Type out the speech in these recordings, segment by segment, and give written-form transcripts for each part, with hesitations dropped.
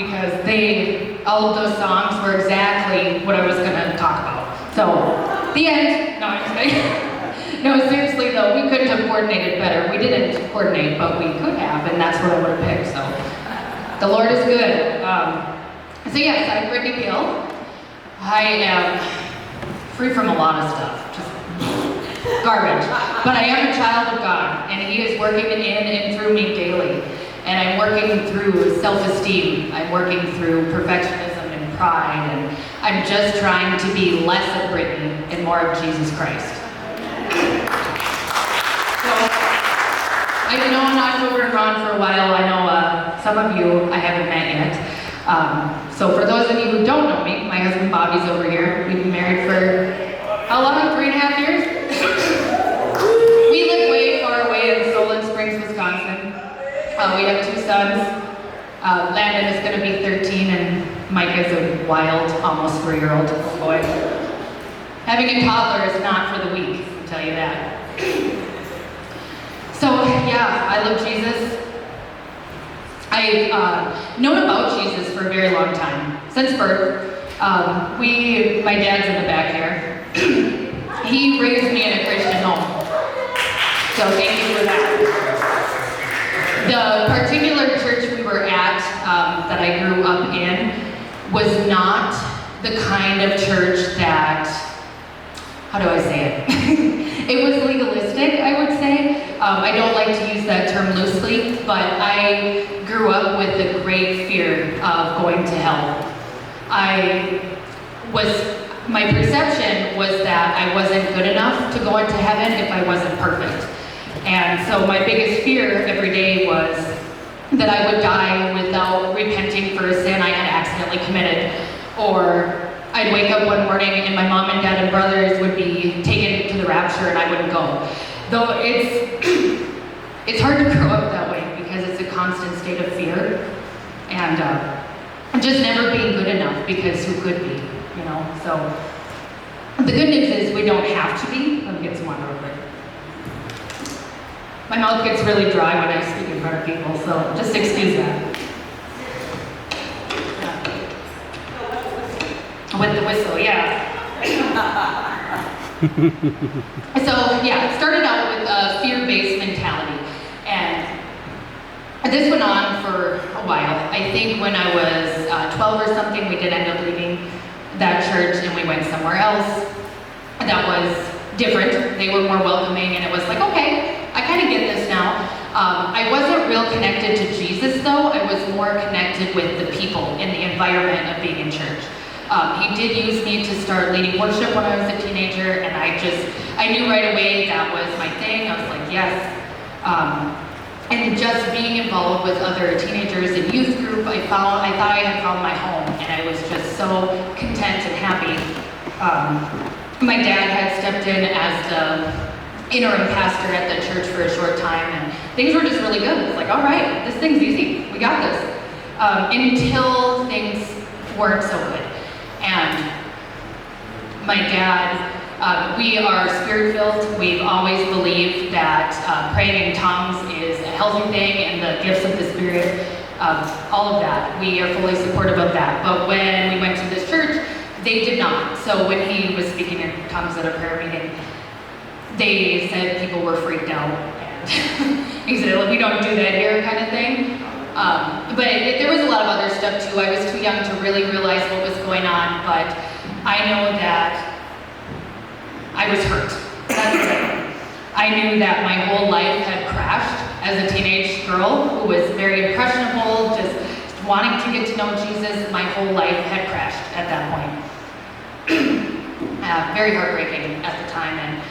because all of those songs were exactly what I was going to talk about. So, the end. No, I'm just kidding. No, seriously though, we couldn't have coordinated better. We didn't coordinate, but we could have, and that's what I would have picked, so. The Lord is good. So yes, I'm Brittany Gill. I am free from a lot of stuff, just garbage. But I am a child of God, and He is working in and through me daily. And I'm working through self-esteem. I'm working through perfectionism and pride, and I'm just trying to be less of Brittany and more of Jesus Christ. So, I've known October and Ron for a while. I know some of you I haven't met yet. So for those of you who don't know me, my husband Bobby's over here. We've been married for, how long? 3.5 years? We live way far away in Solon Springs, Wisconsin. We have 2 sons. Landon is going to be 13, and Mike is a wild, almost 3-year-old boy. Having a toddler is not for the weak, I'll tell you that. So, yeah, I love Jesus. I've known about Jesus for a very long time, since birth. My dad's in the back here. He raised me in a Christian home. So thank you for that. The particular church we were at, that I grew up in, was not the kind of church that, how do I say it? It was legalistic, I would say. I don't like to use that term loosely, but I grew up with a great fear of going to hell. My perception was that I wasn't good enough to go into heaven if I wasn't perfect. And so my biggest fear every day was that I would die without repenting for a sin I had accidentally committed. Or I'd wake up one morning and my mom and dad and brothers would be taken to the rapture and I wouldn't go. Though it's hard to grow up that way because it's a constant state of fear. And just never being good enough, because who could be, you know? So the good news is we don't have to be. Let me get some water real quick. My mouth gets really dry when I speak in front of people, so just excuse that. With the whistle, yeah. So yeah, it started out with a fear-based mentality, and this went on for a while. I think when I was 12 or something, we did end up leaving that church and we went somewhere else that was different. They were more welcoming, and it was like, okay, I kind of get this now. I wasn't real connected to Jesus though. I was more connected with the people and the environment of being in church. He did use me to start leading worship when I was a teenager, and I knew right away that was my thing. I was like, yes. And just being involved with other teenagers in youth group, I thought I had found my home, and I was just so content and happy. My dad had stepped in as the interim pastor at the church for a short time, and things were just really good. It's like, all right, this thing's easy. We got this. Until things weren't so good. And my dad, we are spirit-filled. We've always believed that praying in tongues is a healthy thing, and the gifts of the Spirit, all of that. We are fully supportive of that. But when we went to this church, they did not. So when he was speaking in tongues at a prayer meeting, they said people were freaked out. And he said, we don't do that here, kind of thing. But there was a lot of other stuff too. I was too young to really realize what was going on, but I know that I was hurt. That's it. I knew that my whole life had crashed as a teenage girl who was very impressionable, just wanting to get to know Jesus. My whole life had crashed at that point. Very heartbreaking at the time. And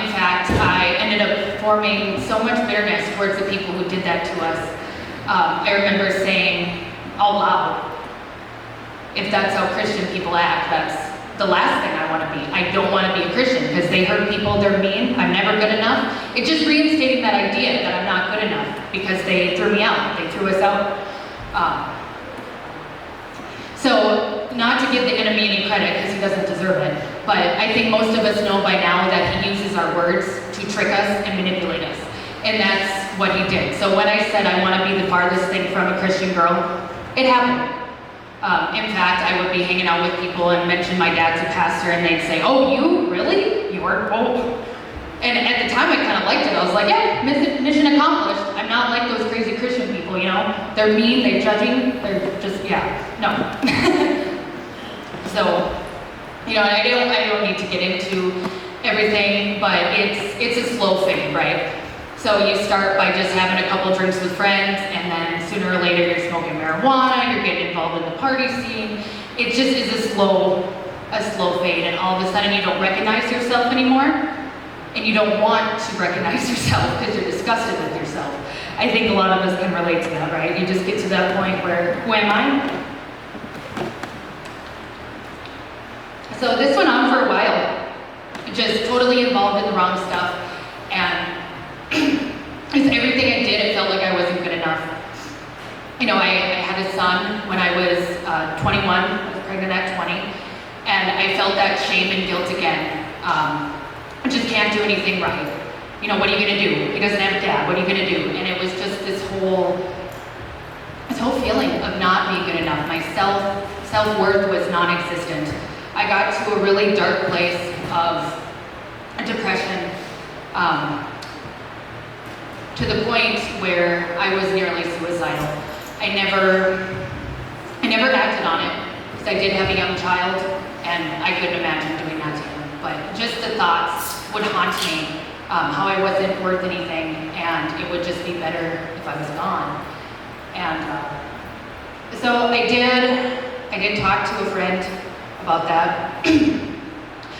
in fact, I ended up forming so much bitterness towards the people who did that to us. I remember saying out loud, if that's how Christian people act, that's the last thing I want to be. I don't want to be a Christian because they hurt people, they're mean, I'm never good enough. It just reinstating that idea that I'm not good enough because they threw me out, they threw us out. So, not to give the enemy any credit because he doesn't deserve it, but I think most of us know by now that he uses our words to trick us and manipulate us. And that's what he did. So when I said I want to be the farthest thing from a Christian girl, it happened. In fact, I would be hanging out with people and mention my dad's a pastor, and they'd say, "Oh, you really? You are?" Oh. And at the time, I kind of liked it. I was like, "Yeah, mission accomplished." I'm not like those crazy Christian people, you know? They're mean, they're judging, they're just, no. So, you know, and I don't need to get into everything, but it's a slow fade, right? So you start by just having a couple drinks with friends, and then sooner or later you're smoking marijuana, you're getting involved in the party scene. It just is a slow fade, and all of a sudden you don't recognize yourself anymore, and you don't want to recognize yourself because you're disgusted with yourself. I think a lot of us can relate to that, right? You just get to that point where, who am I? So this went on for a while, just totally involved in the wrong stuff, and everything I did, it felt like I wasn't good enough. You know, I had a son when I was 21, I was pregnant at 20, and I felt that shame and guilt again. I just can't do anything right. You know, what are you gonna do? He doesn't have a dad, what are you gonna do? And it was just this whole feeling of not being good enough. My self-worth was non-existent. I got to a really dark place of depression, to the point where I was nearly suicidal. I never acted on it, because I did have a young child, and I couldn't imagine doing that to him. But just the thoughts would haunt me, how I wasn't worth anything, and it would just be better if I was gone. And so I did talk to a friend about that.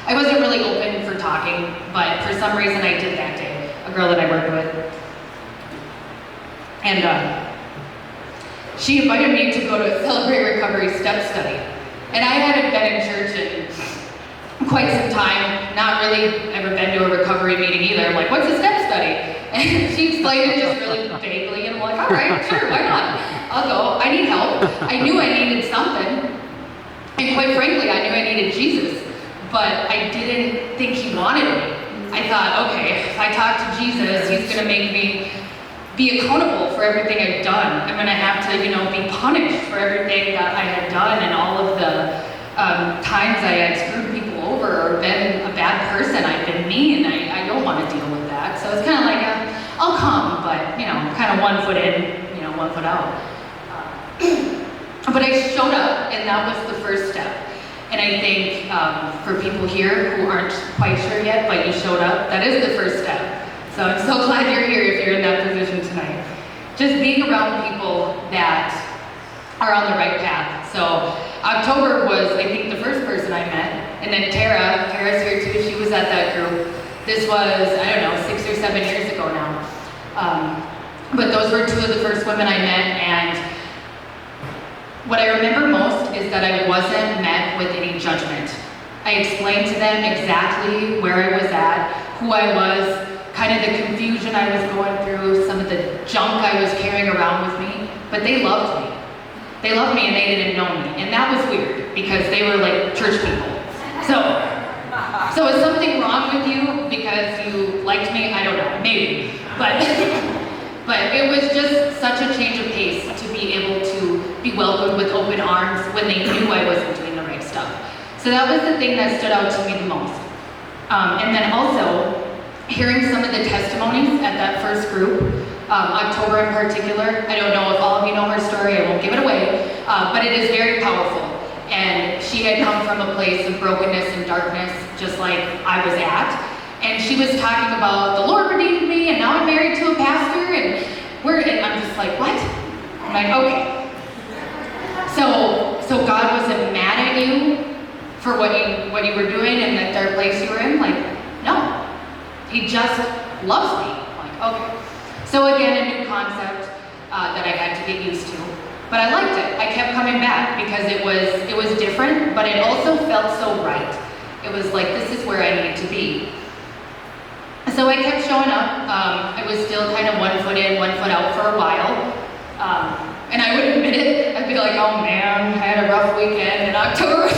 I wasn't really open for talking, but for some reason I did that day, a girl that I worked with. And she invited me to go to a Celebrate Recovery step study. And I hadn't been in church in quite some time, not really ever been to a recovery meeting either. I'm like, what's a step study? And she explained it just really vaguely, and I'm like, all right, sure, why not? I'll go, I need help. I knew I needed something. And quite frankly, I knew I needed Jesus, but I didn't think he wanted me. I thought, okay, if I talk to Jesus, he's gonna make me be accountable for everything I've done. I'm gonna have to, you know, be punished for everything that I had done and all of the times I had screwed people over or been a bad person. I've been mean. I don't want to deal with that. So it's kind of like, I'll come, but, you know, kind of one foot in, you know, one foot out. But I showed up, and that was the first step. And I think for people here who aren't quite sure yet, but you showed up, that is the first step. So I'm so glad you're here if you're in that position tonight. Just being around people that are on the right path. So October was, I think, the first person I met. And then Tara's here too, she was at that group. This was, I don't know, 6 or 7 years ago now. But those were two of the first women I met, and what I remember most is that I wasn't met with any judgment. I explained to them exactly where I was at, who I was, kind of the confusion I was going through, some of the junk I was carrying around with me, but they loved me. They loved me and they didn't know me, and that was weird because they were like church people. So is something wrong with you because you liked me? I don't know, maybe. But it was just such a change of pace to be able to be welcomed with open arms when they knew I wasn't doing the right stuff. So that was the thing that stood out to me the most. And then also, hearing some of the testimonies at that first group, October in particular, I don't know if all of you know her story, I won't give it away, but it is very powerful. And she had come from a place of brokenness and darkness, just like I was at. And she was talking about the Lord redeemed me, and now I'm married to a pastor, and I'm just like, what? I'm like, okay. So God wasn't mad at you for what you were doing and that dark place you were in? Like, no. He just loves me. Like, okay. So again, a new concept that I had to get used to. But I liked it. I kept coming back because it was different, but it also felt so right. It was like, this is where I need to be. So I kept showing up. I was still kind of 1 foot in, 1 foot out for a while. And I would admit it. I'd be like, oh man, I had a rough weekend in October.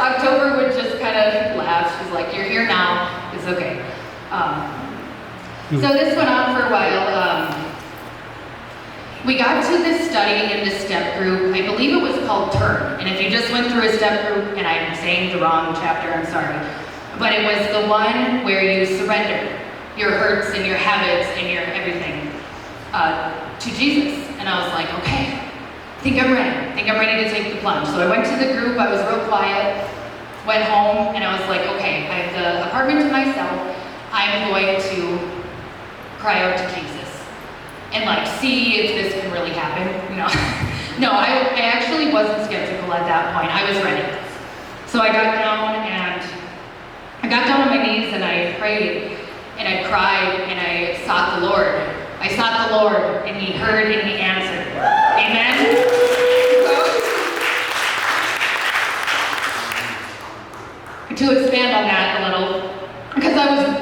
October would just kind of laugh. She's like, you're here now. It's okay. So this went on for a while. We got to this study in the step group. I believe it was called Turn. And if you just went through a step group, and I'm saying the wrong chapter, I'm sorry. But it was the one where you surrender your hurts and your habits and your everything to Jesus. And I was like, okay, I think I'm ready to take the plunge. So I went to the group, I was real quiet, went home, and I was like, okay, I have the apartment to myself. I'm going to cry out to Jesus and like see if this can really happen. No, I actually wasn't skeptical at that point. I was ready. So I got down on my knees and I prayed and I cried and I sought the Lord. I sought the Lord and He heard and He answered. Amen. To expand on that a little, because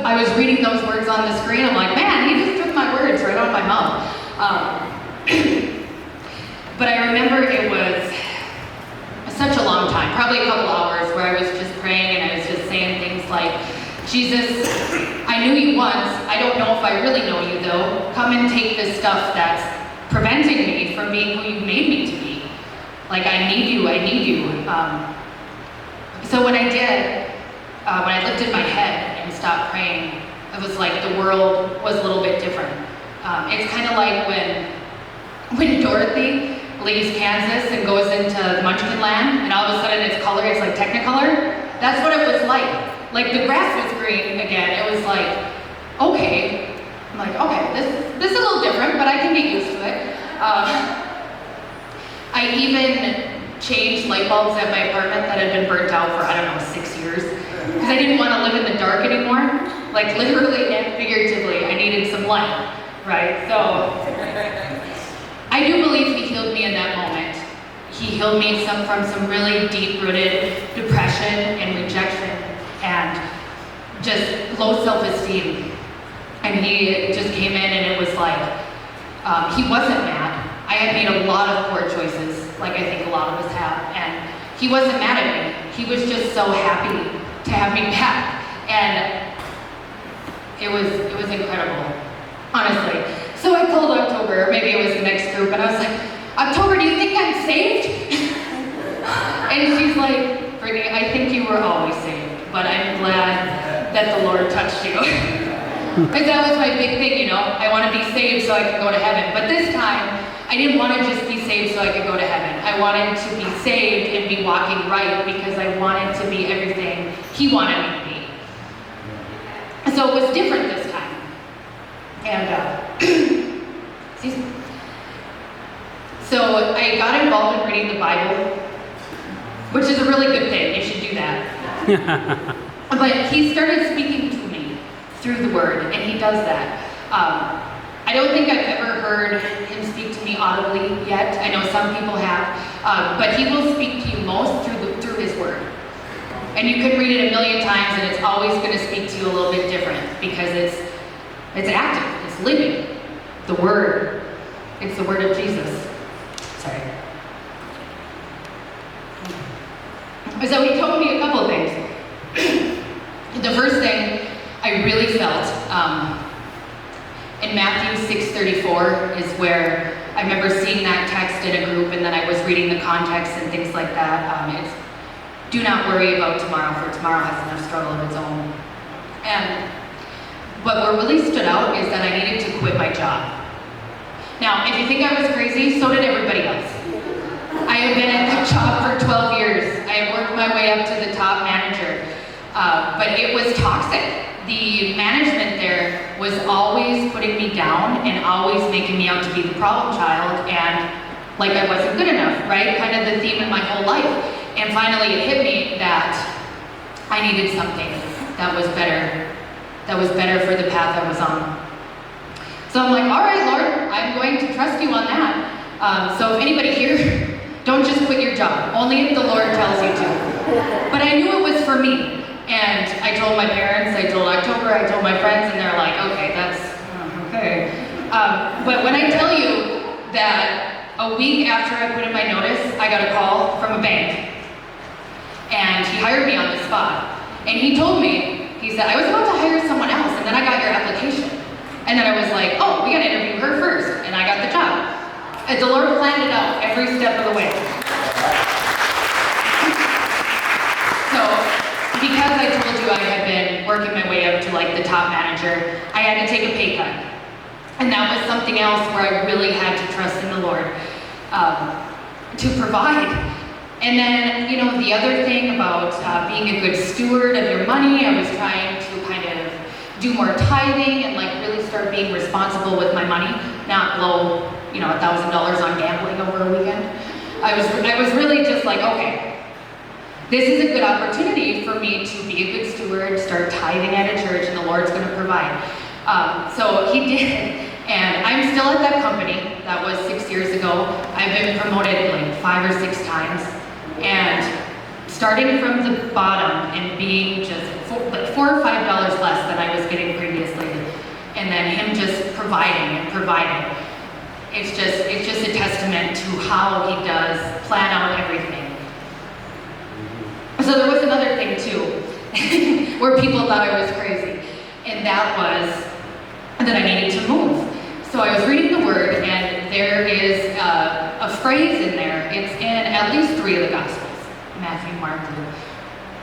I was reading those words on the screen, I'm like, man, He just took my words right out of my mouth. But I remember it was such a long time, probably a couple hours, where I was just praying and I was just saying things like, Jesus, I knew You once, I don't know if I really know You though. Come and take this stuff that's preventing me from being who You made me to be. Like, I need You. So when I did, when I lifted my head and stopped praying, it was like the world was a little bit different. It's kind of like when Dorothy leaves Kansas and goes into Munchkin Land, and all of a sudden it's color, it's like Technicolor. That's what it was like. Like the grass was green again. It was like, okay. I'm like, okay, this is a little different, but I can get used to it. I even changed light bulbs at my apartment that had been burnt out for, 6 years. Because I didn't want to live in the dark anymore. Like literally and figuratively, I needed some light, right? So, I do believe He healed me in that moment. He healed me from some really deep-rooted depression and rejection and just low self-esteem. And He just came in and it was like, He wasn't mad. I had made a lot of poor choices, like I think a lot of us have, and He wasn't mad at me. He was just so happy to have me back. And it was incredible, honestly. So I called October, or maybe it was the next group, and I was like, October, do you think I'm saved? And she's like, Brittany, I think you were always saved, but I'm glad that the Lord touched you. Because that was my big thing, I want to be saved so I can go to heaven. But this time, I didn't want to just be saved so I could go to heaven. I wanted to be saved and be walking right because I wanted to be everything He wanted me to be. So it was different this time. And, excuse me. So I got involved in reading the Bible, which is a really good thing. You should do that. But He started speaking to me through the Word, and He does that. I don't think I've ever heard Him speak to me audibly yet. I know some people have, but He will speak to you most through His Word. And you can read it a million times, and it's always going to speak to you a little bit different because it's active, it's living. The Word, it's the Word of Jesus. Sorry. So He told me a couple of things. The first thing I really felt. In Matthew 6:34 is where I remember seeing that text in a group, and then I was reading the context and things like that. It's, do not worry about tomorrow, for tomorrow has enough struggle of its own. And what really stood out is that I needed to quit my job. Now, if you think I was crazy, so did everybody else. I have been at that job for 12 years. I have worked my way up to the top manager, but it was toxic. The management there was always putting me down and always making me out to be the problem child and like I wasn't good enough, right? Kind of the theme in my whole life. And finally it hit me that I needed something that was better for the path I was on. So I'm like, all right, Lord, I'm going to trust You on that. So if anybody here, don't just quit your job, only if the Lord tells you to. But I knew it was for me. And I told my parents, I told October, I told my friends, and they're like, okay, that's, okay. But when I tell you that a week after I put in my notice, I got a call from a bank. And he hired me on the spot. And he told me, he said, I was about to hire someone else, and then I got your application. And then I was like, oh, we gotta interview her first. And I got the job. The Lord planned it out every step of the way. So, because I told you I had been working my way up to like the top manager, I had to take a pay cut. And that was something else where I really had to trust in the Lord to provide. And then, you know, the other thing about being a good steward of your money, I was trying to kind of do more tithing and like really start being responsible with my money, not blow, you know, $1,000 on gambling over a weekend. I was really just like, okay, this is a good opportunity for me to be a good steward, start tithing at a church, and the Lord's going to provide. So he did, and I'm still at that company. That was 6 years ago. I've been promoted like 5 or 6 times, and starting from the bottom and being just like $4 or $5 less than I was getting previously, and then him just providing and providing. It's just a testament to how he does plan out everything. So there was another thing too, where people thought I was crazy, and that was that I needed to move. So I was reading the Word, and there is a phrase in there. It's in at least 3 of the Gospels, Matthew, Mark, Luke,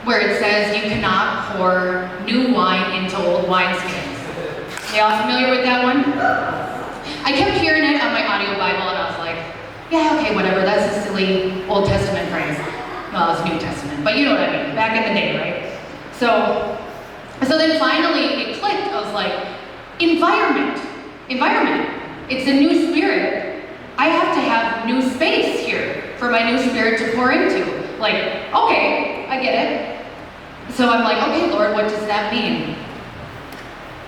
where it says you cannot pour new wine into old wineskins. Y'all familiar with that one? I kept hearing it on my audio Bible, and I was like, yeah, okay, whatever, that's a silly Old Testament phrase. Well, it's New Testament, but you know what I mean, back in the day, right? So then finally it clicked. I was like, environment. It's a new spirit. I have to have new space here for my new spirit to pour into. Like, okay, I get it. So I'm like, okay, Lord, what does that mean?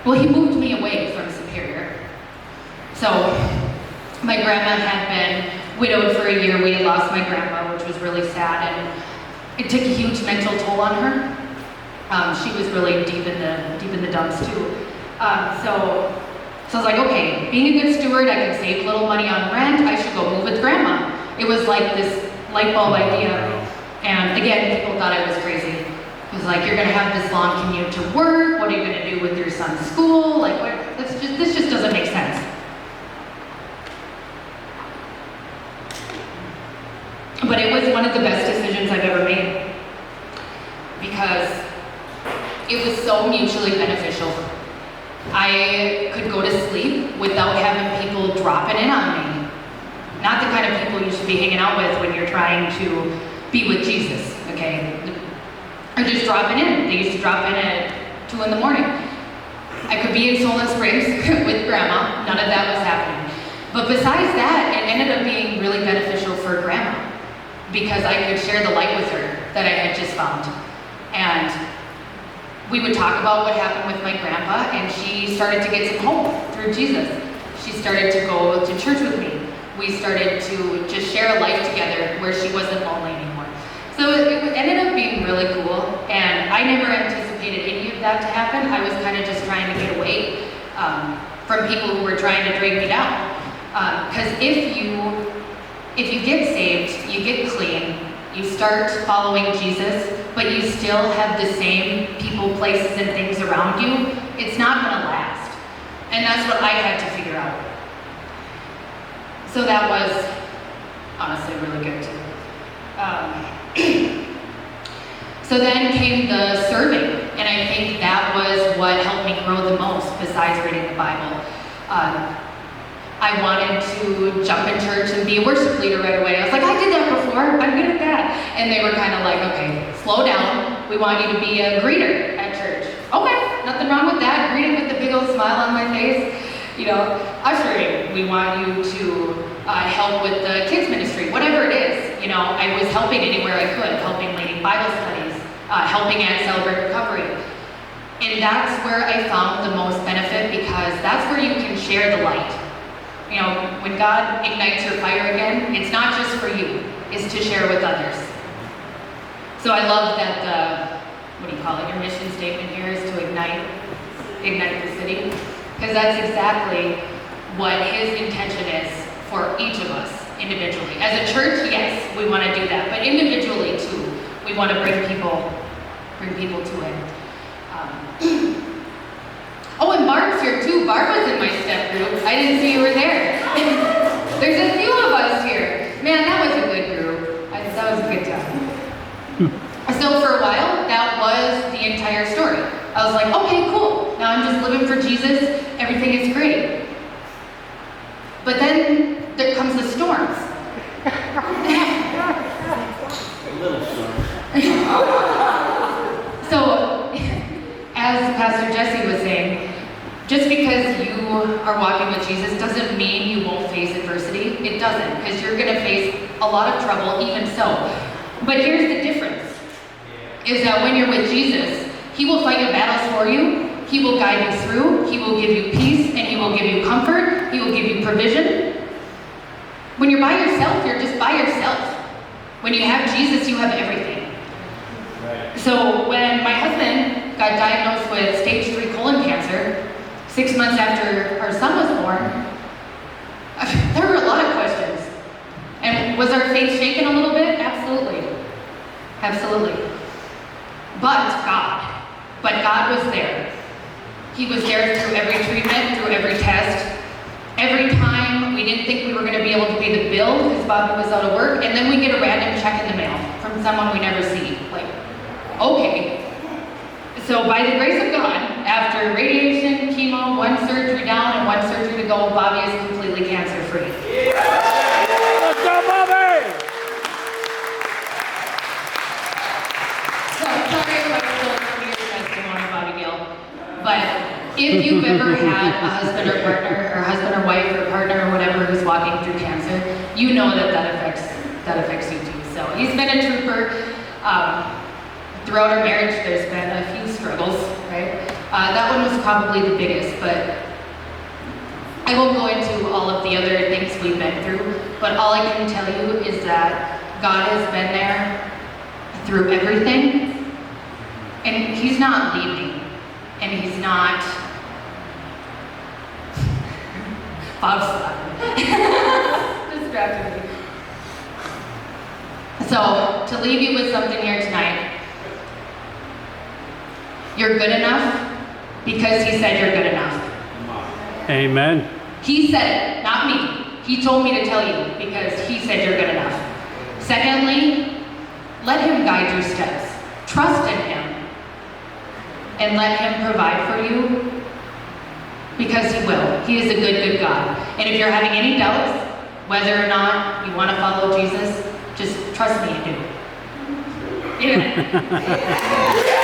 Well, he moved me away from Superior. So my grandma had been widowed for a year. We had lost my grandma, which was really sad, and it took a huge mental toll on her. She was really deep in the dumps too. So I was like, okay, being a good steward, I can save a little money on rent. I should go move with grandma. It was like this light bulb idea. And again, people thought I was crazy. It was like, you're gonna have this long commute to work. What are you gonna do with your son's school? Like, this just doesn't make sense. But it was one of the best decisions I've ever made, because it was so mutually beneficial. I could go to sleep without having people dropping in on me. Not the kind of people you should be hanging out with when you're trying to be with Jesus, okay? Or just dropping in. They used to drop in at 2 in the morning. I could be in Solon Springs with grandma. None of that was happening. But besides that, it ended up being really beneficial for grandma, because I could share the light with her that I had just found. And we would talk about what happened with my grandpa, and she started to get some hope through Jesus. She started to go to church with me. We started to just share a life together where she wasn't lonely anymore. So it ended up being really cool, and I never anticipated any of that to happen. I was kind of just trying to get away from people who were trying to drag me down. Because if you get saved, you get clean, you start following Jesus, but you still have the same people, places, and things around you, it's not gonna last. And that's what I had to figure out. So that was honestly really good too. So then came the serving, and I think that was what helped me grow the most besides reading the Bible. I wanted to jump in church and be a worship leader right away. I was like, I did that before, I'm good at that. And they were kind of like, okay, slow down. We want you to be a greeter at church. Okay, nothing wrong with that. Greeting with a big old smile on my face. You know, ushering, we want you to help with the kids ministry, whatever it is. You know, I was helping anywhere I could, helping leading Bible studies, helping at Celebrate Recovery. And that's where I found the most benefit, because that's where you can share the light. You know, when God ignites your fire again, it's not just for you, it's to share with others. So I love that your mission statement here is to ignite the city, because that's exactly what his intention is for each of us individually. As a church, yes, we want to do that, but individually too, we want to bring people to it. Oh, and Barb's here too. Barb was in my step group. I didn't see you were there. There's a few of us here. Man, that was a good group. That was a good time. So for a while, that was the entire story. I was like, okay, cool. Now I'm just living for Jesus. Everything is great. But then there comes the storms. A little storm. So, as Pastor Jesse was saying, just because you are walking with Jesus doesn't mean you won't face adversity. It doesn't, because you're going to face a lot of trouble even so. But here's the difference, is that when you're with Jesus, He will fight your battles for you, He will guide you through, He will give you peace, and He will give you comfort, He will give you provision. When you're by yourself, you're just by yourself. When you have Jesus, you have everything. Right. So when my husband got diagnosed with stage 3 colon cancer, 6 months after our son was born, there were a lot of questions. And was our faith shaken a little bit? Absolutely. Absolutely. But God was there. He was there through every treatment, through every test. Every time we didn't think we were going to be able to pay the bill because Bobby was out of work, and then we get a random check in the mail from someone we never see. Like, okay. So by the grace of God, after radiation, chemo, 1 surgery down and 1 surgery to go, Bobby is completely cancer-free. Let's go, Bobby! So sorry if I stole some of your testimony, Bobby Gill, but if you've ever had a husband or partner, or husband or wife or partner or whatever who's walking through cancer, you know that affects you too. So he's been a trooper. Throughout our marriage, there's been a few struggles, right? That one was probably the biggest, but I won't go into all of the other things we've been through, but all I can tell you is that God has been there through everything, and He's not leaving, and He's not distracted me. So, to leave you with something here tonight, you're good enough because He said you're good enough. Amen. He said it, not me. He told me to tell you because He said you're good enough. Secondly, let Him guide your steps. Trust in Him. And let Him provide for you because He will. He is a good, good God. And if you're having any doubts whether or not you want to follow Jesus, just trust me you do. Amen.